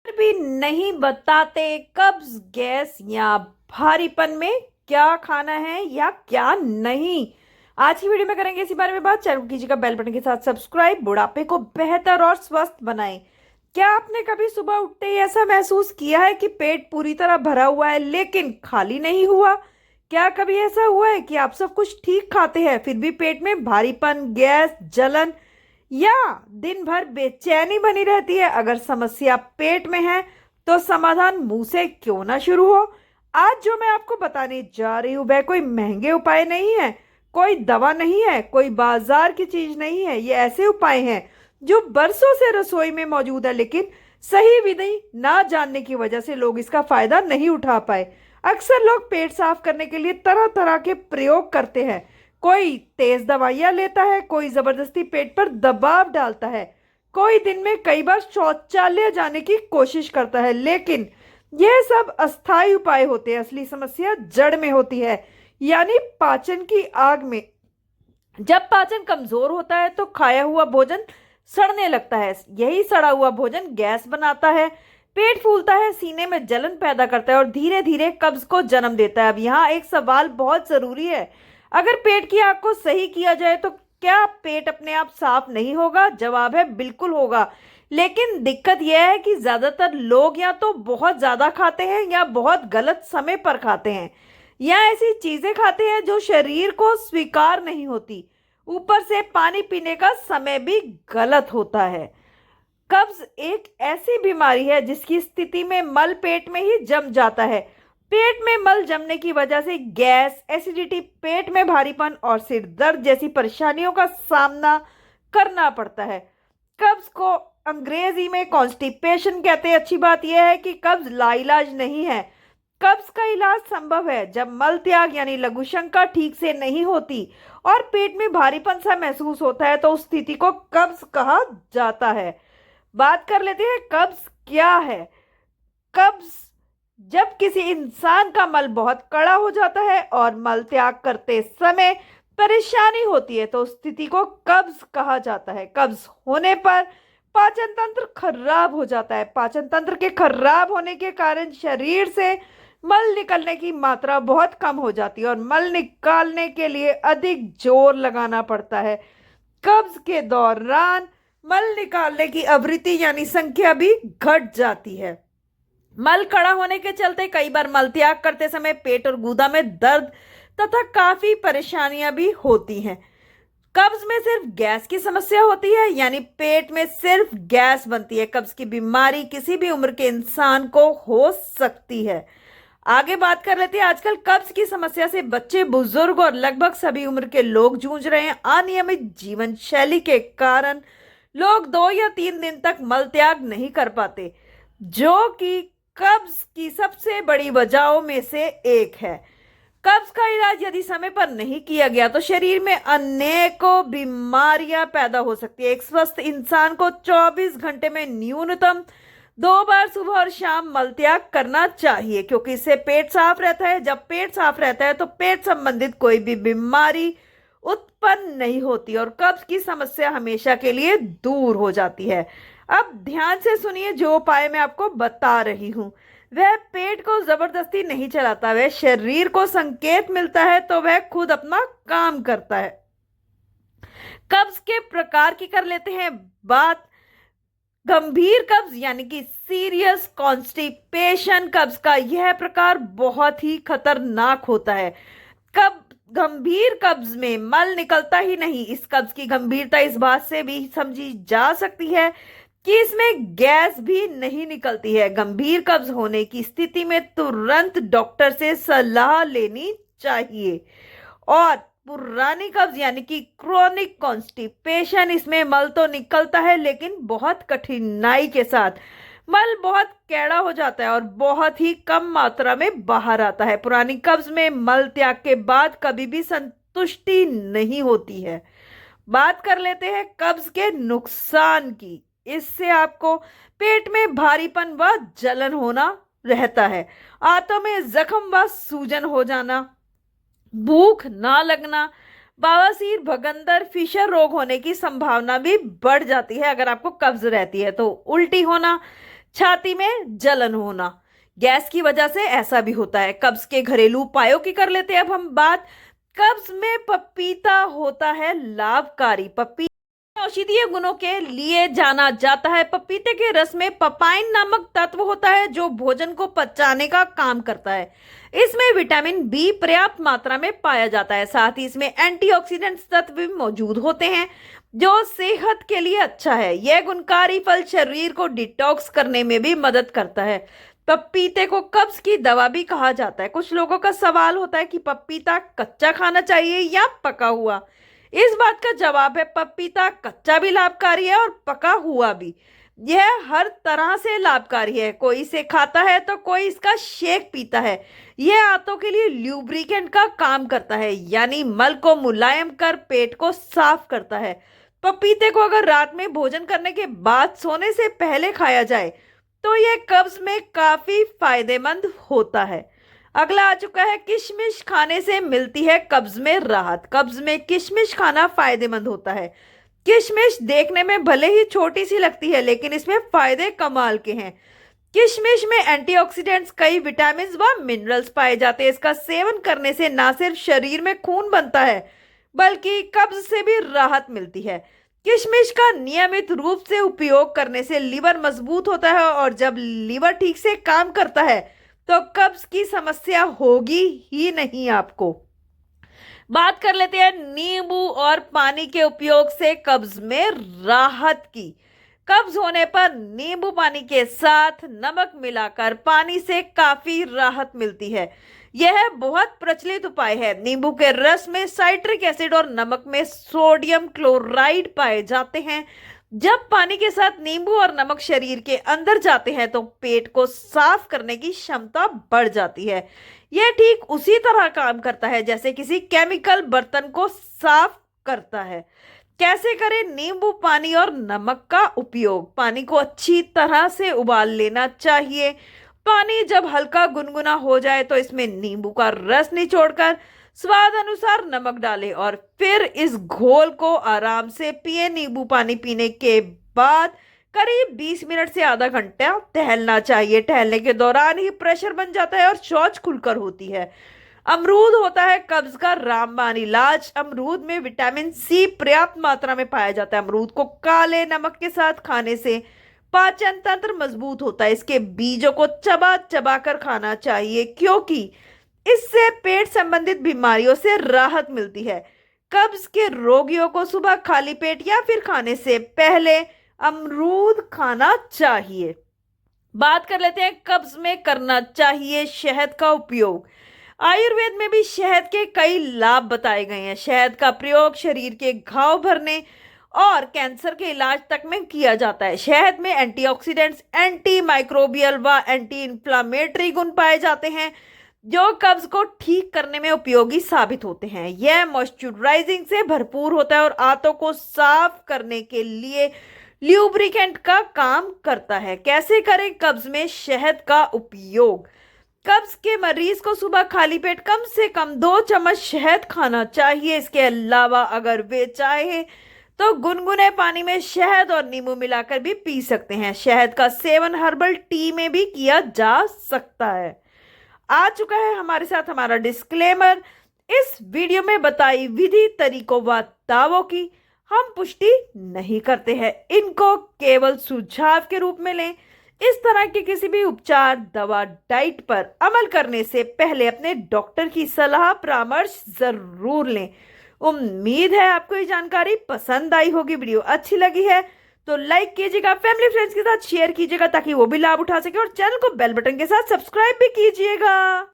भी नहीं बताते कब्ज, गैस या भारीपन में क्या खाना है या क्या नहीं। आज की वीडियो में करेंगे इसी बारे में बात। चैनल को कीजिएगा बेल बटन के साथ सब्सक्राइब। बुढ़ापे को बेहतर और स्वस्थ बनाएं। क्या आपने कभी सुबह उठते ही ऐसा महसूस किया है कि पेट पूरी तरह भरा हुआ है लेकिन खाली नहीं हुआ? क्या कभी ऐसा हुआ है कि आप सब कुछ ठीक खाते हैं फिर भी पेट में भारीपन, गैस, जलन या दिन भर बेचैनी बनी रहती है? अगर समस्या पेट में है तो समाधान मुंह से क्यों ना शुरू हो। आज जो मैं आपको बताने जा रही हूं वह कोई महंगे उपाय नहीं है, कोई दवा नहीं है, कोई बाजार की चीज नहीं है। ये ऐसे उपाय हैं जो बरसों से रसोई में मौजूद है लेकिन सही विधि ना जानने की वजह से लोग इसका फायदा नहीं उठा पाए। अक्सर लोग पेट साफ करने के लिए तरह तरह के प्रयोग करते हैं। कोई तेज दवाइयां लेता है, कोई जबरदस्ती पेट पर दबाव डालता है, कोई दिन में कई बार शौचालय जाने की कोशिश करता है, लेकिन यह सब अस्थायी उपाय होते हैं। असली समस्या जड़ में होती है, यानी पाचन की आग में। जब पाचन कमजोर होता है तो खाया हुआ भोजन सड़ने लगता है। यही सड़ा हुआ भोजन गैस बनाता है, पेट फूलता है, सीने में जलन पैदा करता है और धीरे धीरे कब्ज को जन्म देता है। अब यहाँ एक सवाल बहुत जरूरी है, अगर पेट की आग को सही किया जाए तो क्या पेट अपने आप साफ नहीं होगा? जवाब है बिल्कुल होगा। लेकिन दिक्कत यह है कि ज्यादातर लोग या तो बहुत ज्यादा खाते हैं या बहुत गलत समय पर खाते हैं, या ऐसी चीजें खाते हैं जो शरीर को स्वीकार नहीं होती। ऊपर से पानी पीने का समय भी गलत होता है। कब्ज एक ऐसी बीमारी है जिसकी स्थिति में मल पेट में ही जम जाता है। पेट में मल जमने की वजह से गैस, एसिडिटी, पेट में भारीपन और सिर दर्द जैसी परेशानियों का सामना करना पड़ता है। कब्ज को अंग्रेजी में कॉन्स्टिपेशन कहते हैं। अच्छी बात यह है कि कब्ज लाइलाज नहीं है। कब्ज का इलाज संभव है जब मल त्याग यानी लघुशंका ठीक से नहीं होती और पेट में भारीपन सा महसूस होता है तो उस स्थिति को कब्ज कहा जाता है। बात कर लेते हैं कब्ज क्या है। कब्ज जब किसी इंसान का मल बहुत कड़ा हो जाता है और मल त्याग करते समय परेशानी होती है तो उस स्थिति को कब्ज कहा जाता है। कब्ज होने पर पाचन तंत्र खराब हो जाता है। पाचन तंत्र के खराब होने के कारण शरीर से मल निकलने की मात्रा बहुत कम हो जाती है और मल निकालने के लिए अधिक जोर लगाना पड़ता है। कब्ज के दौरान मल निकालने की आवृत्ति यानी संख्या भी घट जाती है। मल कड़ा होने के चलते कई बार मल त्याग करते समय पेट और गुदा में दर्द तथा काफी परेशानियां भी होती हैं। कब्ज में सिर्फ गैस की समस्या होती है, यानी पेट में सिर्फ गैस बनती है। कब्ज की बीमारी किसी भी उम्र के इंसान को हो सकती है। आगे बात कर लेते हैं। आजकल कब्ज की समस्या से बच्चे, बुजुर्ग और लगभग सभी उम्र के लोग जूझ रहे हैं। अनियमित जीवन शैली के कारण लोग 2 या 3 दिन तक मल त्याग नहीं कर पाते, जो कि कब्ज की सबसे बड़ी वजहों में से एक है। कब्ज का इलाज यदि समय पर नहीं किया गया तो शरीर में अनेकों बीमारियां पैदा हो सकती है। एक स्वस्थ इंसान को 24 घंटे में न्यूनतम 2 बार सुबह और शाम मल त्याग करना चाहिए, क्योंकि इससे पेट साफ रहता है। जब पेट साफ रहता है तो पेट संबंधित कोई भी बीमारी उत्पन्न नहीं होती और कब्ज की समस्या हमेशा के लिए दूर हो जाती है। अब ध्यान से सुनिए, जो उपाय मैं आपको बता रही हूं वह पेट को जबरदस्ती नहीं चलाता, वह शरीर को संकेत मिलता है तो वह खुद अपना काम करता है। कब्ज के प्रकार की कर लेते हैं बात। गंभीर कब्ज यानी कि सीरियस कॉन्स्टिपेशन, कब्ज का यह प्रकार बहुत ही खतरनाक होता है। कब गंभीर कब्ज में मल निकलता ही नहीं। इस कब्ज की गंभीरता इस बात से भी समझी जा सकती है कि इसमें गैस भी नहीं निकलती है। गंभीर कब्ज होने की स्थिति में तुरंत डॉक्टर से सलाह लेनी चाहिए। और पुरानी कब्ज यानी कि क्रोनिक कॉन्स्टिपेशन, इसमें मल तो निकलता है लेकिन बहुत कठिनाई के साथ। मल बहुत कैड़ा हो जाता है और बहुत ही कम मात्रा में बाहर आता है। पुरानी कब्ज में मल त्याग के बाद कभी भी संतुष्टि नहीं होती है। बात कर लेते हैं कब्ज के नुकसान की। इससे आपको पेट में भारीपन व जलन होना रहता है, आंतों में जख्म व सूजन हो जाना, भूख ना लगना, बवासीर, भगंदर, फिशर रोग होने की संभावना भी बढ़ जाती है। अगर आपको कब्ज रहती है तो उल्टी होना, छाती में जलन होना, गैस की वजह से ऐसा भी होता है। कब्ज के घरेलू उपायों की कर लेते हैं अब हम बात। कब्ज में पपीता होता है लाभकारी। पपीता औषधीय गुणों के लिए जाना जाता है। पपीते के रस में पपाइन नामक तत्व होता है जो भोजन को पचाने का काम करता है। इसमें विटामिन बी पर्याप्त मात्रा में पाया जाता है। साथ ही इसमें एंटीऑक्सीडेंट तत्व भी मौजूद होते हैं जो सेहत के लिए अच्छा है। यह गुणकारी फल शरीर को डिटॉक्स करने में भी मदद करता है। पपीते को कब्ज की दवा भी कहा जाता है। कुछ लोगों का सवाल होता है कि पपीता कच्चा खाना चाहिए या पका हुआ। इस बात का जवाब है पपीता कच्चा भी लाभकारी है और पका हुआ भी। यह हर तरह से लाभकारी है। कोई इसे खाता है तो कोई इसका शेक पीता है। यह आंतों के लिए ल्यूब्रिकेंट का काम करता है, यानी मल को मुलायम कर पेट को साफ करता है। पपीते को अगर रात में भोजन करने के बाद सोने से पहले खाया जाए तो यह कब्ज में काफी फायदेमंद होता है। अगला आ चुका है किशमिश खाने से मिलती है कब्ज में राहत। कब्ज में किशमिश खाना फायदेमंद होता है। किशमिश देखने में भले ही छोटी सी लगती है लेकिन इसमें फायदे कमाल के हैं। किशमिश में एंटीऑक्सीडेंट्स, कई विटामिन व मिनरल्स पाए जाते हैं। इसका सेवन करने से न सिर्फ शरीर में खून बनता है बल्कि कब्ज से भी राहत मिलती है। किशमिश का नियमित रूप से उपयोग करने से लीवर मजबूत होता है और जब लीवर ठीक से काम करता है तो कब्ज की समस्या होगी ही नहीं आपको। बात कर लेते हैं नींबू और पानी के उपयोग से कब्ज में राहत की। कब्ज होने पर नींबू पानी के साथ नमक मिलाकर पानी से काफी राहत मिलती है। यह बहुत प्रचलित उपाय है। नींबू के रस में साइट्रिक एसिड और नमक में सोडियम क्लोराइड पाए जाते हैं। जब पानी के साथ नींबू और नमक शरीर के अंदर जाते हैं तो पेट को साफ करने की क्षमता बढ़ जाती है। यह ठीक उसी तरह काम करता है जैसे किसी केमिकल बर्तन को साफ करता है। कैसे करें नींबू पानी और नमक का उपयोग? पानी को अच्छी तरह से उबाल लेना चाहिए। पानी जब हल्का गुनगुना हो जाए तो इसमें नींबू का रस निचोड़कर स्वाद अनुसार नमक डालें और फिर इस घोल को आराम से पिए। नींबू पानी पीने के बाद करीब 20 मिनट से आधा घंटा टहलना चाहिए। टहलने के दौरान ही प्रेशर बन जाता है और शौच खुलकर होती है। अमरूद होता है कब्ज का रामबाण इलाज। अमरूद में विटामिन सी पर्याप्त मात्रा में पाया जाता है। अमरूद को काले नमक के साथ खाने से पाचन तंत्र मजबूत होता है। इसके बीजों को चबा चबा कर खाना चाहिए क्योंकि इससे पेट संबंधित बीमारियों से राहत मिलती है। कब्ज के रोगियों को सुबह खाली पेट या फिर खाने से पहले अमरूद खाना चाहिए। बात कर लेते हैं कब्ज में करना चाहिए शहद का उपयोग। आयुर्वेद में भी शहद के कई लाभ बताए गए हैं। शहद का प्रयोग शरीर के घाव भरने और कैंसर के इलाज तक में किया जाता है। शहद में एंटीऑक्सीडेंट्स, एंटी माइक्रोबियल व एंटी इंफ्लामेटरी गुण पाए जाते हैं जो कब्ज को ठीक करने में उपयोगी साबित होते हैं। यह मॉइस्चराइजिंग से भरपूर होता है और आंतों को साफ करने के लिए ल्यूब्रिकेंट का काम करता है। कैसे करें कब्ज में शहद का उपयोग? कब्ज के मरीज को सुबह खाली पेट कम से कम 2 चम्मच शहद खाना चाहिए। इसके अलावा अगर वे चाहे तो गुनगुने पानी में शहद और नींबू मिलाकर भी पी सकते हैं। शहद का सेवन हर्बल टी में भी किया जा सकता है। आ चुका है हमारे साथ हमारा डिस्क्लेमर। इस वीडियो में बताई विधि, तरीकों व दावों की हम पुष्टि नहीं करते हैं। इनको केवल सुझाव के रूप में लें। इस तरह के किसी भी उपचार, दवा, डाइट पर अमल करने से पहले अपने डॉक्टर की सलाह परामर्श जरूर लें। उम्मीद है आपको ये जानकारी पसंद आई होगी। वीडियो अच्छी लगी है तो लाइक कीजिएगा, फैमिली फ्रेंड्स के साथ शेयर कीजिएगा ताकि वो भी लाभ उठा सके और चैनल को बेल बटन के साथ सब्सक्राइब भी कीजिएगा।